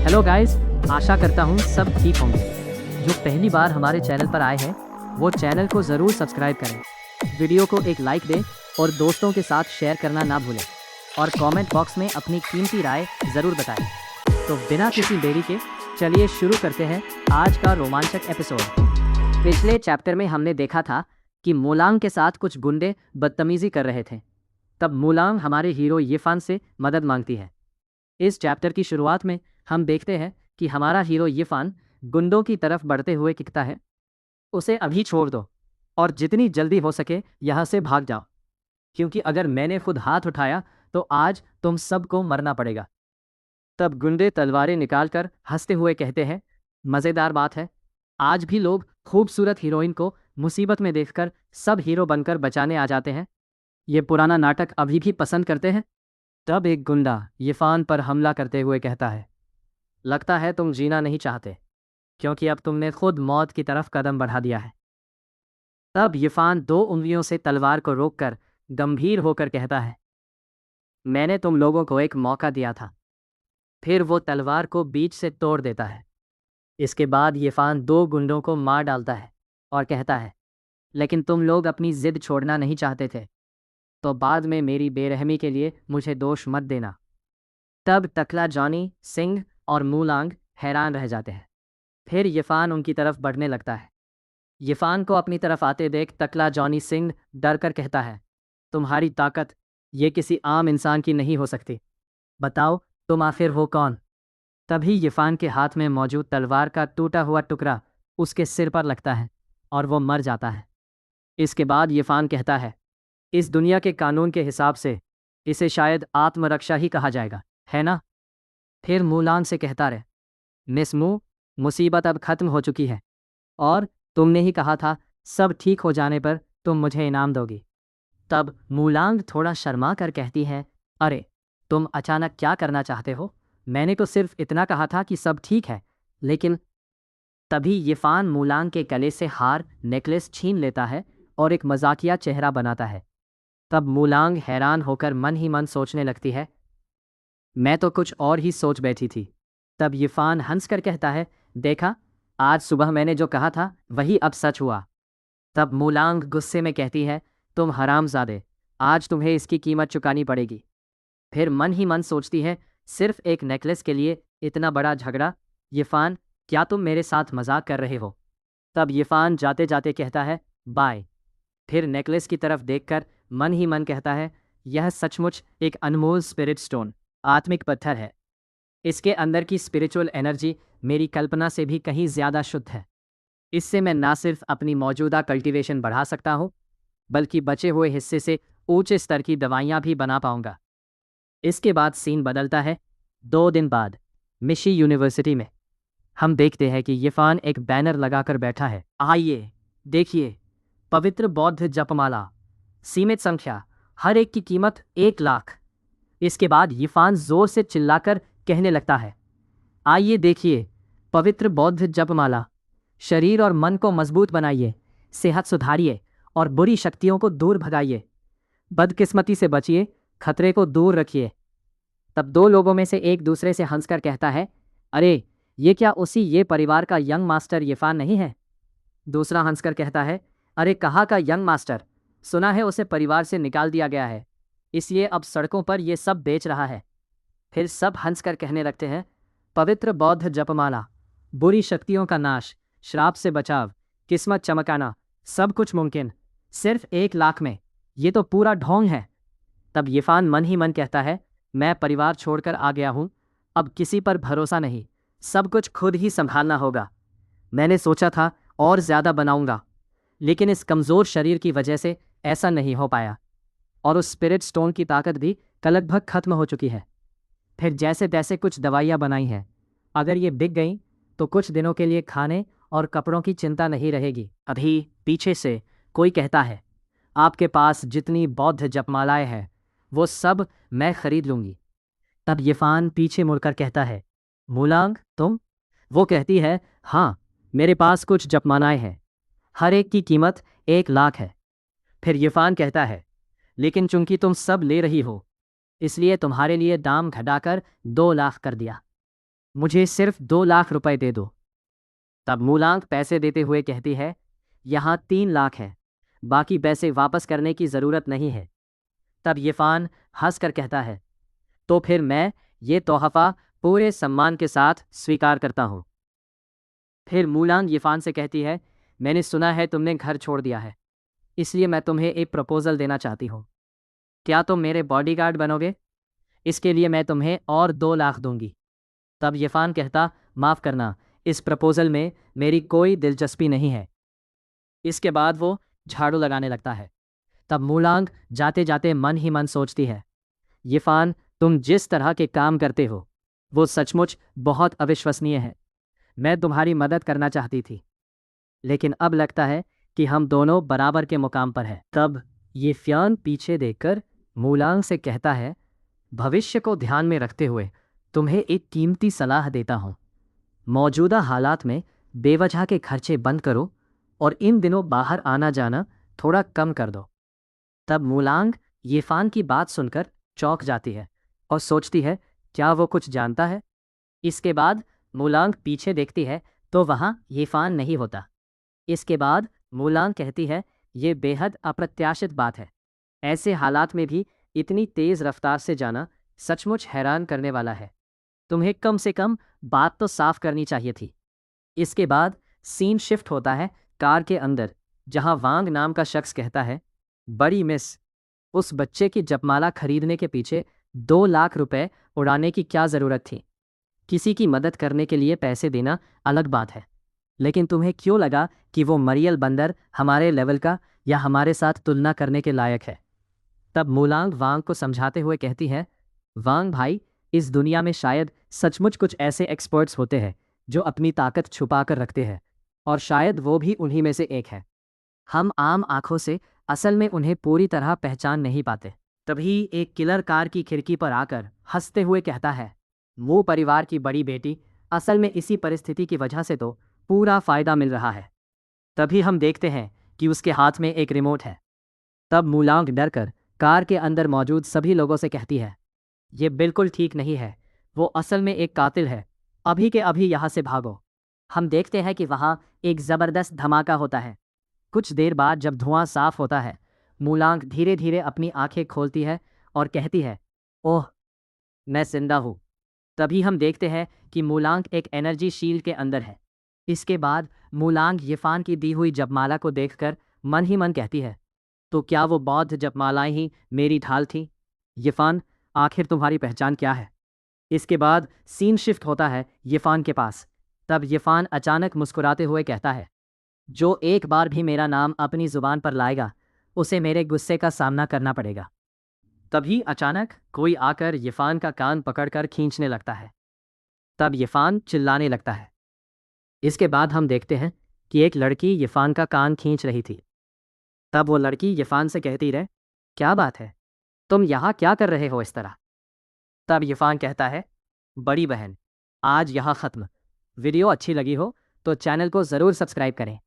Hello guys, आशा करता हूँ सब ठीक होंगे। जो पहली बार हमारे चैनल पर आए हैं वो चैनल को ज़रूर सब्सक्राइब करें, वीडियो को एक लाइक दें और दोस्तों के साथ शेयर करना ना भूलें और कमेंट बॉक्स में अपनी कीमती राय ज़रूर बताएं। तो बिना किसी देरी के चलिए शुरू करते हैं आज का रोमांचक एपिसोड। पिछले चैप्टर में हमने देखा था कि मूलांग के साथ कुछ गुंडे बदतमीज़ी कर रहे थे। तब मूलांग हमारे हीरो यिफान से मदद मांगती है। इस चैप्टर की शुरुआत में हम देखते हैं कि हमारा हीरो यिफान गुंडों की तरफ बढ़ते हुए कहता है, उसे अभी छोड़ दो और जितनी जल्दी हो सके यहाँ से भाग जाओ, क्योंकि अगर मैंने खुद हाथ उठाया तो आज तुम सबको मरना पड़ेगा। तब गुंडे तलवारें निकालकर हंसते हुए कहते हैं, मज़ेदार बात है, आज भी लोग खूबसूरत हीरोइन को मुसीबत में देखकर सब हीरो बनकर बचाने आ जाते हैं। ये पुराना नाटक अभी भी पसंद करते हैं। तब एक गुंडा यिफान पर हमला करते हुए कहता है, लगता है तुम जीना नहीं चाहते, क्योंकि अब तुमने खुद मौत की तरफ कदम बढ़ा दिया है। तब यिफान दो उंगलियों से तलवार को रोककर गंभीर होकर कहता है, मैंने तुम लोगों को एक मौका दिया था। फिर वो तलवार को बीच से तोड़ देता है। इसके बाद यिफान दो गुंडों को मार डालता है और कहता है, लेकिन तुम लोग अपनी जिद छोड़ना नहीं चाहते थे, तो बाद में मेरी बेरहमी के लिए मुझे दोष मत देना। तब टकला जॉनी सिंह और मूलांग हैरान रह जाते हैं। फिर यिफान उनकी तरफ बढ़ने लगता है। यिफान को अपनी तरफ आते देख टकला जॉनी सिंह डर कर कहता है, तुम्हारी ताकत ये किसी आम इंसान की नहीं हो सकती। बताओ तुम आखिर हो कौन? तभी यिफान के हाथ में मौजूद तलवार का टूटा हुआ टुकड़ा उसके सिर पर लगता है और वो मर जाता है। इसके बाद यिफान कहता है, इस दुनिया के कानून के हिसाब से इसे शायद आत्मरक्षा ही कहा जाएगा, है ना? फिर मूलांग से कहता रहे, मिस मू, मुसीबत अब खत्म हो चुकी है और तुमने ही कहा था सब ठीक हो जाने पर तुम मुझे इनाम दोगी। तब मूलांग थोड़ा शर्मा कर कहती है, अरे तुम अचानक क्या करना चाहते हो? मैंने तो सिर्फ इतना कहा था कि सब ठीक है। लेकिन तभी यिफान मूलांग के गले से हार नेकलेस छीन लेता है और एक मजाकिया चेहरा बनाता है। तब मूलांग हैरान होकर मन ही मन सोचने लगती है, मैं तो कुछ और ही सोच बैठी थी। तब यिफान हंसकर कहता है, देखा, आज सुबह मैंने जो कहा था वही अब सच हुआ। तब मूलांग गुस्से में कहती है, तुम हरामजादे, आज तुम्हें इसकी कीमत चुकानी पड़ेगी। फिर मन ही मन सोचती है, सिर्फ एक नेकलेस के लिए इतना बड़ा झगड़ा? यिफान, क्या तुम मेरे साथ मजाक कर रहे हो? तब यिफान जाते जाते कहता है, बाय। फिर नेकलेस की तरफ देखकर मन ही मन कहता है, यह सचमुच एक अनमोल स्पिरिट स्टोन, आत्मिक पत्थर है। इसके अंदर की स्पिरिचुअल एनर्जी मेरी कल्पना से भी कहीं ज़्यादा शुद्ध है। इससे मैं ना सिर्फ अपनी मौजूदा कल्टीवेशन बढ़ा सकता हूँ, बल्कि बचे हुए हिस्से से ऊंचे स्तर की दवाइयाँ भी बना पाऊंगा। इसके बाद सीन बदलता है। 2 दिन बाद मिशी यूनिवर्सिटी में हम देखते हैं कि यिफान एक बैनर लगाकर बैठा है, आइए देखिए, पवित्र बौद्ध जपमाला, सीमित संख्या, हर एक की कीमत 1 लाख। इसके बाद यिफान जोर से चिल्लाकर कहने लगता है, आइए देखिए, पवित्र बौद्ध जपमाला, शरीर और मन को मजबूत बनाइए, सेहत सुधारिए और बुरी शक्तियों को दूर भगाइए, बदकिस्मती से बचिए, खतरे को दूर रखिए। तब दो लोगों में से एक दूसरे से हंसकर कहता है, अरे ये क्या उसी ये परिवार का यंग मास्टर यिफान नहीं है? दूसरा हंसकर कहता है, अरे कहाँ का यंग मास्टर, सुना है उसे परिवार से निकाल दिया गया है, इसलिए अब सड़कों पर ये सब बेच रहा है। फिर सब हंसकर कहने लगते हैं, पवित्र बौद्ध जपमाला, बुरी शक्तियों का नाश, श्राप से बचाव, किस्मत चमकाना, सब कुछ मुमकिन, सिर्फ 1 लाख में, ये तो पूरा ढोंग है। तब यिफान मन ही मन कहता है, मैं परिवार छोड़कर आ गया हूँ, अब किसी पर भरोसा नहीं, सब कुछ खुद ही संभालना होगा। मैंने सोचा था और ज़्यादा बनाऊंगा, लेकिन इस कमज़ोर शरीर की वजह से ऐसा नहीं हो पाया और उस स्पिरिट स्टोन की ताकत भी लगभग खत्म हो चुकी है। फिर जैसे तैसे कुछ दवाइयाँ बनाई हैं, अगर ये बिक गई तो कुछ दिनों के लिए खाने और कपड़ों की चिंता नहीं रहेगी। अभी पीछे से कोई कहता है, आपके पास जितनी बौद्ध जपमालाएँ हैं वो सब मैं खरीद लूँगी। तब यिफान पीछे मुड़कर कहता है, मूलांग तुम? वो कहती है, हाँ, मेरे पास कुछ जपमालाएँ हैं, हर एक की कीमत 1 लाख है। फिर यिफान कहता है, लेकिन चूंकि तुम सब ले रही हो इसलिए तुम्हारे लिए दाम घटाकर 2 लाख कर दिया। मुझे सिर्फ 2 लाख रुपए दे दो। तब मूलांक पैसे देते हुए कहती है, यहाँ 3 लाख है, बाकी पैसे वापस करने की ज़रूरत नहीं है। तब यिफान हंसकर कहता है, तो फिर मैं ये तोहफ़ा पूरे सम्मान के साथ स्वीकार करता हूँ। फिर मूलांग यिफान से कहती है, मैंने सुना है तुमने घर छोड़ दिया है, इसलिए मैं तुम्हें एक प्रपोज़ल देना चाहती हूँ। क्या तुम मेरे बॉडीगार्ड बनोगे? इसके लिए मैं तुम्हें और 2 लाख दूंगी। तब यिफान कहता, माफ़ करना, इस प्रपोज़ल में मेरी कोई दिलचस्पी नहीं है। इसके बाद वो झाड़ू लगाने लगता है। तब मूलांग जाते जाते मन ही मन सोचती है, यिफान, तुम जिस तरह के काम करते हो वो सचमुच बहुत अविश्वसनीय है। मैं तुम्हारी मदद करना चाहती थी, लेकिन अब लगता है कि हम दोनों बराबर के मुकाम पर हैं। तब यिफान पीछे देखकर मूलांग से कहता है, भविष्य को ध्यान में रखते हुए तुम्हें एक कीमती सलाह देता हूँ। मौजूदा हालात में बेवजह के खर्चे बंद करो और इन दिनों बाहर आना जाना थोड़ा कम कर दो। तब मूलांग यिफान की बात सुनकर चौंक जाती है और सोचती है, क्या वो कुछ जानता है? इसके बाद मूलांग पीछे देखती है तो वहाँ यिफान नहीं होता। इसके बाद मूलांग कहती है, ये बेहद अप्रत्याशित बात है। ऐसे हालात में भी इतनी तेज़ रफ्तार से जाना सचमुच हैरान करने वाला है। तुम्हें कम से कम बात तो साफ करनी चाहिए थी। इसके बाद सीन शिफ्ट होता है कार के अंदर, जहां वांग नाम का शख्स कहता है, बड़ी मिस, उस बच्चे की जपमाला खरीदने के पीछे 2 लाख रुपए उड़ाने की क्या ज़रूरत थी? किसी की मदद करने के लिए पैसे देना अलग बात है, लेकिन तुम्हें क्यों लगा कि वो मरियल बंदर हमारे लेवल का या हमारे साथ तुलना करने के लायक है? तब मूलांग वांग को समझाते हुए कहती है, वांग भाई, इस दुनिया में शायद सचमुच कुछ ऐसे एक्सपर्ट्स होते हैं जो अपनी ताकत छुपा कर रखते हैं, और शायद वो भी उन्हीं में से एक है। हम आम आंखों से असल में उन्हें पूरी तरह पहचान नहीं पाते। तभी एक किलर कार की खिड़की पर आकर हंसते हुए कहता है, वो परिवार की बड़ी बेटी, असल में इसी परिस्थिति की वजह से तो पूरा फ़ायदा मिल रहा है। तभी हम देखते हैं कि उसके हाथ में एक रिमोट है। तब मूलांग डरकर कार के अंदर मौजूद सभी लोगों से कहती है, ये बिल्कुल ठीक नहीं है, वो असल में एक कातिल है, अभी के अभी यहाँ से भागो। हम देखते हैं कि वहाँ एक ज़बरदस्त धमाका होता है। कुछ देर बाद जब धुआं साफ होता है, मूलांग धीरे धीरे अपनी आंखें खोलती है और कहती है, ओह, मैं जिंदा हूँ। तभी हम देखते हैं कि मूलांग एक एनर्जी शील्ड के अंदर है। इसके बाद मूलांग यिफान की दी हुई जपमाला को देखकर मन ही मन कहती है, तो क्या वो बौद्ध जपमालाएं ही मेरी ढाल थी? यिफान, आखिर तुम्हारी पहचान क्या है? इसके बाद सीन शिफ्ट होता है यिफान के पास। तब यिफान अचानक मुस्कुराते हुए कहता है, जो एक बार भी मेरा नाम अपनी ज़ुबान पर लाएगा उसे मेरे गुस्से का सामना करना पड़ेगा। तभी अचानक कोई आकर यिफान का कान पकड़कर खींचने लगता है। तब यिफान चिल्लाने लगता है। इसके बाद हम देखते हैं कि एक लड़की यिफान का कान खींच रही थी। तब वो लड़की यिफान से कहती रहे, क्या बात है, तुम यहाँ क्या कर रहे हो इस तरह? तब यिफान कहता है, बड़ी बहन, आज यहाँ ख़त्म। वीडियो अच्छी लगी हो तो चैनल को ज़रूर सब्सक्राइब करें।